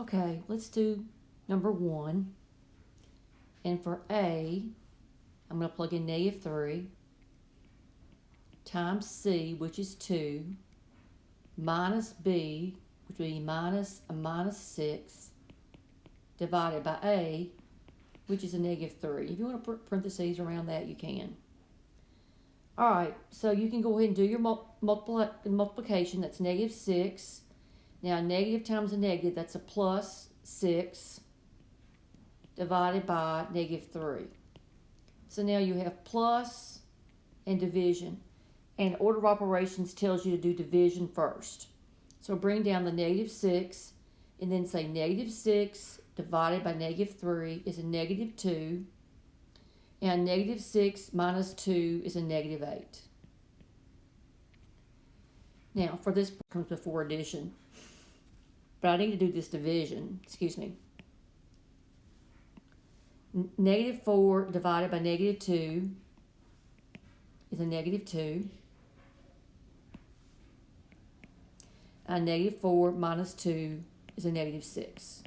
Okay, let's do number 1. And for A, I'm going to plug in -3 times C, which is 2, minus B, which would be minus a minus 6, divided by A, which is a -3. If you want to put parentheses around that, you can. All right, so you can go ahead and do your multiplication. That's -6. Now, negative times a negative, that's a plus 6, divided by -3. So now you have plus and division. And order of operations tells you to do division first. So bring down the -6 and then say -6 divided by -3 is a -2. And -6 minus 2 is a -8. Now, for this comes before addition. But I need to do this division. Excuse me. -4 divided by -2 is a -2. And -4 minus 2 is a -6.